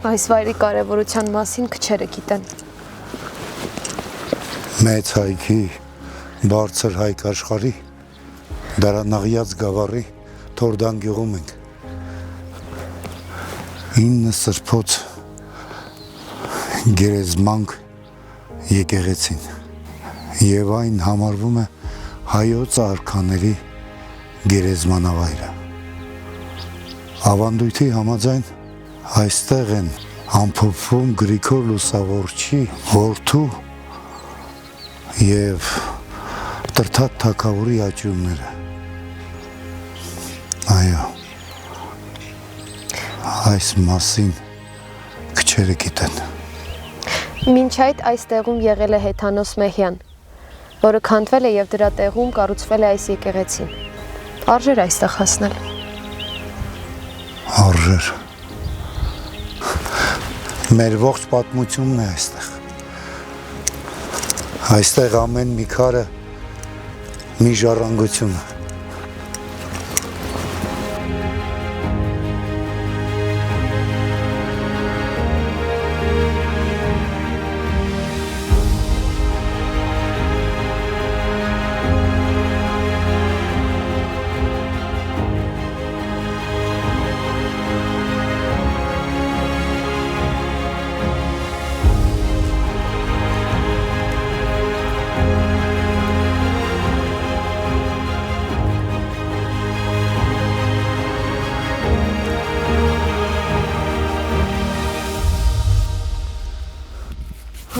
Այս վայրի կարևորության մասին քչերը գիտեն։ Մեծ հայքի, բարձր հայք աշխարհի, դարանաղյաց գավառի Թորդան գյուղում ենք։ 9 սրբոց գերեզմանք եկեղեցին եւ այն համարվում է հայոց արքաների գերեզմանավայրը։ Ավանդույթի համաձայն այստեղ են ամփոփվում Գրիգոր Լուսավորչի որդու եւ Տրթատ թագավորի աճյունները։ Այո, այս մասին քչերը գիտեն։ Մինչ այդ այս տեղում եղել է հեթանոս Մեհյան, որը քանդվել է եւ դրա տեղում կառուցվել է այս եկեղեցին։ Արժեր այստեղ հասնել։ Արժեր։ Մեր ողջ պատմությունն է այստեղ։ Այստեղ ամեն մի քարը մի ժառանգություն է։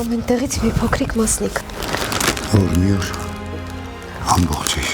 Ամեն տեղից մի փոքրիկ մասնիկ։ Որ մի օր ամբողջ է։